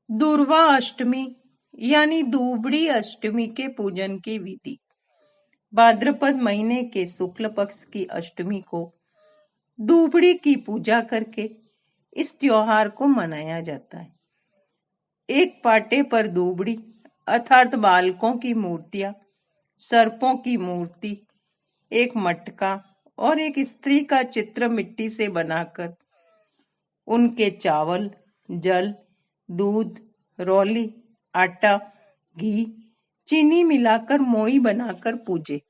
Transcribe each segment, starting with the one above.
दूर्वा अष्टमी यानी दूबड़ी अष्टमी के पूजन की विधि। भाद्रपद महीने के शुक्ल पक्ष की अष्टमी को दूबड़ी की पूजा करके इस त्योहार को मनाया जाता है। एक पाटे पर दूबड़ी अर्थात बालकों की मूर्तियां, सर्पों की मूर्ति, एक मटका और एक स्त्री का चित्र मिट्टी से बनाकर उनके चावल, जल, दूध, रौली, आटा, घी, चीनी मिलाकर मोई बनाकर पूजे,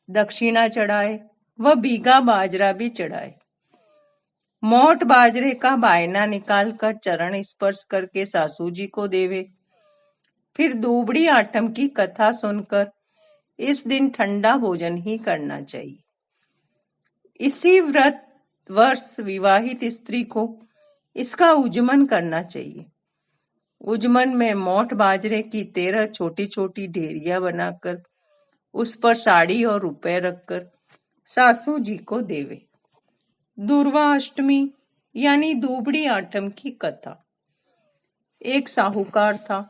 दक्षिणा चढ़ाए व भीगा बाजरा भी चढ़ाए। मोट बाजरे का बायना निकालकर चरण स्पर्श करके सासू जी को देवे। फिर दूबड़ी आठम की कथा सुनकर इस दिन ठंडा भोजन ही करना चाहिए। इसी व्रत वर्ष विवाहित स्त्री को इसका उज्जमन करना चाहिए। उज्जमन में मोट बाजरे की 13 छोटी छोटी ढेरियां बनाकर उस पर साड़ी और रुपए रखकर सासू जी को देवे। दूर्वा अष्टमी यानी दूबड़ी आठम की कथा। एक साहूकार था,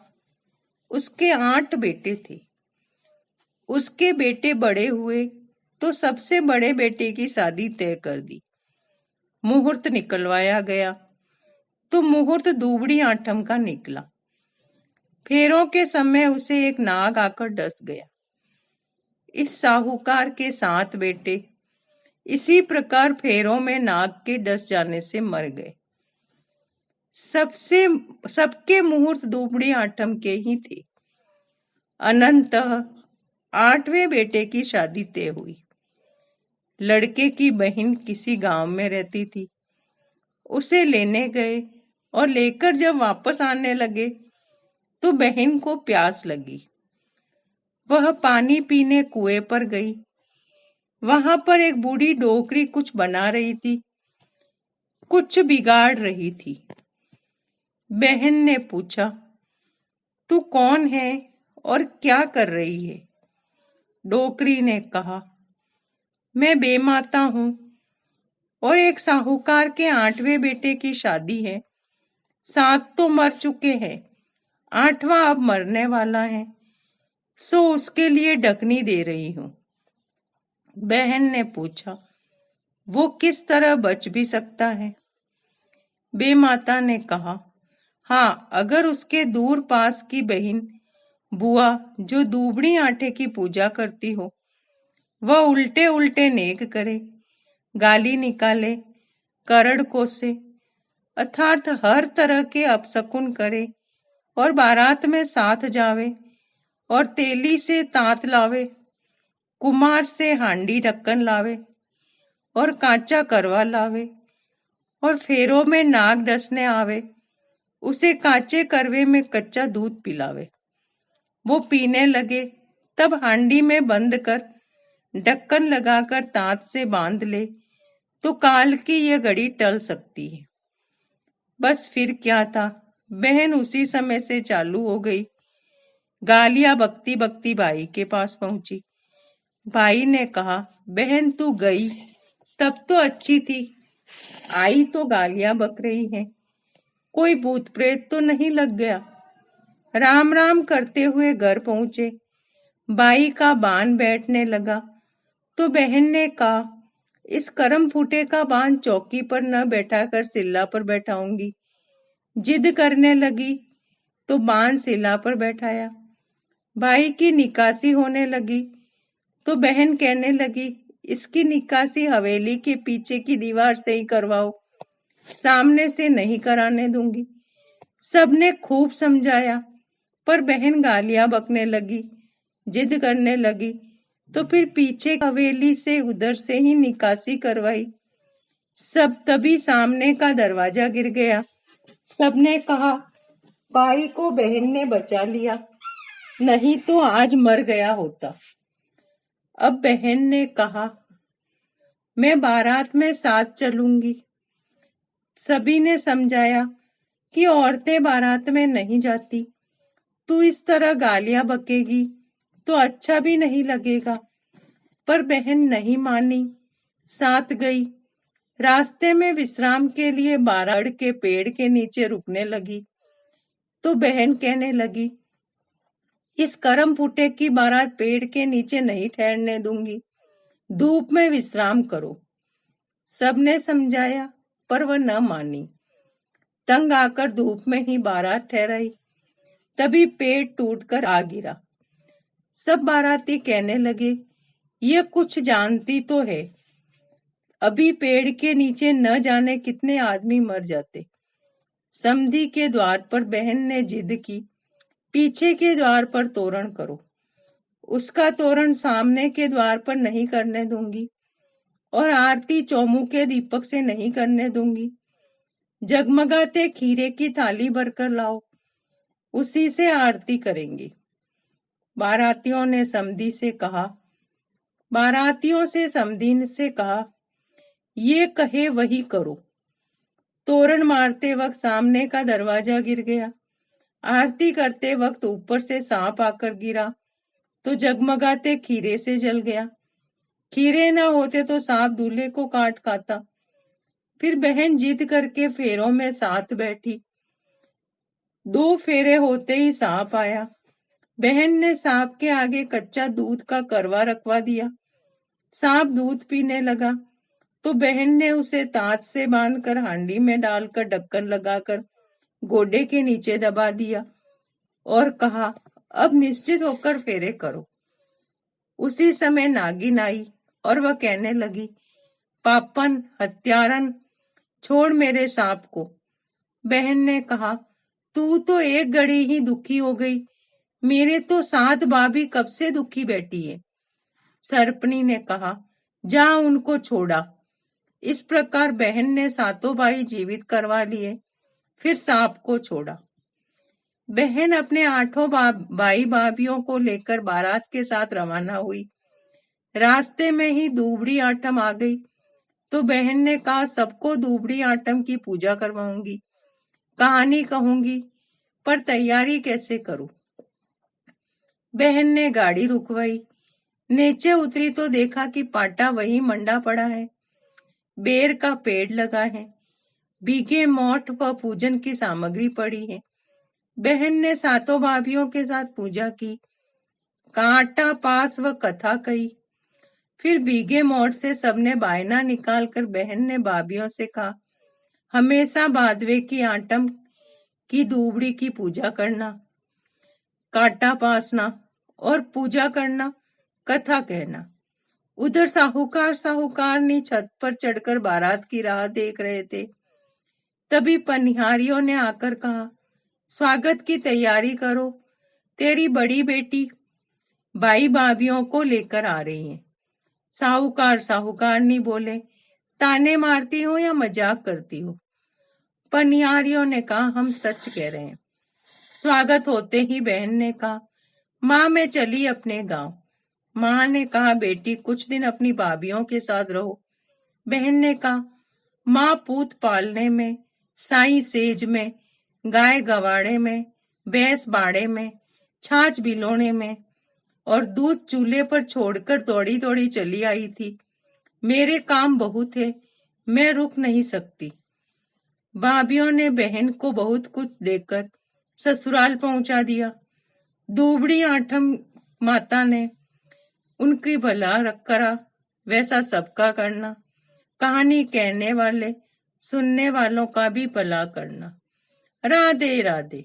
उसके 8 बेटे थे। उसके बेटे बड़े हुए तो सबसे बड़े बेटे की शादी तय कर दी। मुहूर्त निकलवाया गया तो मुहूर्त दूबड़ी आठम का निकला। फेरों के समय उसे एक नाग आकर डस गया। इस साहूकार के 7 बेटे इसी प्रकार फेरों में नाग के डस जाने से मर गए। सबके मुहूर्त दूबड़ी आठम के ही थे। अनंतः 8वें बेटे की शादी तय हुई। लड़के की बहन किसी गांव में रहती थी। उसे लेने गए और लेकर जब वापस आने लगे तो बहन को प्यास लगी। वह पानी पीने कुएं पर गई। वहां पर एक बूढ़ी डोकरी कुछ बना रही थी, कुछ बिगाड़ रही थी। बहन ने पूछा, तू कौन है और क्या कर रही है? डोकरी ने कहा, मैं बेमाता हूं और एक साहूकार के 8वें बेटे की शादी है। 7 तो मर चुके हैं, 8वां अब मरने वाला है, सो उसके लिए डकनी दे रही हूं। बहन ने पूछा, वो किस तरह बच भी सकता है? बेमाता ने कहा, हाँ, अगर उसके दूर पास की बहन बुआ जो दूबड़ी आटे की पूजा करती हो, वह उल्टे उल्टे नेक करे, गाली निकाले, करड़ कोसे अर्थात हर तरह के अपशकुन करे और बारात में साथ जावे और तेली से तात लावे, कुमार से हांडी ढक्कन लावे और कांचा करवा लावे और फेरों में नाग डसने आवे, उसे कांचे करवे में कच्चा दूध पिलावे। वो पीने लगे तब हांडी में बंद कर ढक्कन लगाकर तांत से बांध ले तो काल की यह घड़ी टल सकती है। बस फिर क्या था, बहन उसी समय से चालू हो गई। गालियां बकती बकती भाई के पास पहुंची। भाई ने कहा, बहन तू गई तब तो अच्छी थी, आई तो गालियां बक रही है, कोई भूत प्रेत तो नहीं लग गया? राम राम करते हुए घर पहुंचे। बाई का बान बैठने लगा तो बहन ने कहा, इस करम फूटे का बान चौकी पर न बैठाकर सिल्ला पर बैठाऊंगी। जिद करने लगी तो बान सिल्ला पर बैठाया। भाई की निकासी होने लगी तो बहन कहने लगी, इसकी निकासी हवेली के पीछे की दीवार से ही करवाओ, सामने से नहीं कराने दूंगी। सबने खूब समझाया पर बहन गालियां बकने लगी, जिद करने लगी तो फिर पीछे हवेली से उधर से ही निकासी करवाई। सब तभी सामने का दरवाजा गिर गया। सबने कहा, भाई को बहन ने बचा लिया, नहीं तो आज मर गया होता। अब बहन ने कहा, मैं बारात में साथ चलूंगी। सभी ने समझाया कि औरतें बारात में नहीं जाती, तू इस तरह गालियां बकेगी तो अच्छा भी नहीं लगेगा। पर बहन नहीं मानी, साथ गई। रास्ते में विश्राम के लिए बाराड़ के पेड़ के नीचे रुकने लगी। तो बहन कहने लगी, इस करम फुटे की बारात पेड़ के नीचे नहीं ठहरने दूंगी, धूप में विश्राम करो। सबने समझाया पर वह न मानी। तंग आकर धूप में ही बारात ठहराई। तभी पेड़ टूटकर आ गिरा। सब बाराती कहने लगे, ये कुछ जानती तो है, अभी पेड़ के नीचे न जाने कितने आदमी मर जाते। समधी के द्वार पर बहन ने जिद की, पीछे के द्वार पर तोरण करो। उसका तोरण सामने के द्वार पर नहीं करने दूंगी और आरती चौमुखे दीपक से नहीं करने दूंगी। जगमगाते खीरे की थाली भरकर लाओ, उसी से आरती करेंगी। बारातियों ने समधी से कहा, ये कहे वही करो। तोरण मारते वक्त सामने का दरवाजा गिर गया। आरती करते वक्त ऊपर से सांप आकर गिरा तो जगमगाते खीरे से जल गया। खीरे न होते तो सांप दूल्हे को काट खाता। फिर बहन जिद करके फेरों में साथ बैठी। 2 फेरे होते ही सांप आया। बहन ने सांप के आगे कच्चा दूध का करवा रखवा दिया। सांप दूध पीने लगा तो बहन ने उसे तांत से बांधकर हांडी में डालकर ढक्कन लगाकर गोडे के नीचे दबा दिया और कहा, अब निश्चित होकर फेरे करो। उसी समय नागिन आई और वह कहने लगी, पापन, हत्यारन, छोड़ मेरे सांप को। बहन ने कहा, तू तो एक घड़ी ही दुखी हो गई, मेरे तो 7 भाभी कब से दुखी बैठी है। सर्पनी ने कहा, जा उनको छोड़ा। इस प्रकार बहन ने 7 भाई जीवित करवा लिए, फिर सांप को छोड़ा। बहन अपने 8 भाई भाभियों को लेकर बारात के साथ रवाना हुई। रास्ते में ही दूबड़ी आठम आ गई तो बहन ने कहा, सबको दूबड़ी आठम की पूजा करवाऊंगी, कहानी कहूंगी, पर तैयारी कैसे करूं। बहन ने गाड़ी रुकवाई। नीचे उतरी तो देखा कि पाटा वही मंडा पड़ा है। बेर का पेड़ लगा है। भीगे मोठ व पूजन की सामग्री पड़ी है। बहन ने 7 भाभियों के साथ पूजा की, कांटा पास व कथा कही। फिर भीगे मोठ से सबने बायना निकालकर बहन ने भाभियों से कहा, हमेशा भादवे की आठम की दूबड़ी की पूजा करना, कांटा पासना और पूजा करना, कथा कहना। उधर साहूकारनी छत पर चढ़कर बारात की राह देख रहे थे। तभी पनिहारियों ने आकर कहा, स्वागत की तैयारी करो, तेरी बड़ी बेटी भाई भाभियों को लेकर आ रही है। साहूकारनी बोले, ताने मारती हो या मजाक करती हो। पनिहारियों ने कहा, हम सच कह रहे हैं। स्वागत होते ही बहन ने कहा, माँ मैं चली अपने गांव। माँ ने कहा, बेटी कुछ दिन अपनी भाभियों के साथ रहो। बहन ने कहा, माँ पूत पालने में, साई सेज में, गाय गवाड़े में, भैंस बाड़े में, छाछ बिलोने में और दूध चूल्हे पर छोड़कर दौड़ी दौड़ी चली आई थी। मेरे काम बहुत है, मैं रुक नहीं सकती। भाभियों ने बहन को बहुत कुछ देकर ससुराल पहुंचा दिया। दूबड़ी आठम माता ने उनकी भला करा, वैसा सबका करना। कहानी कहने वाले सुनने वालों का भी भला करना। राधे राधे।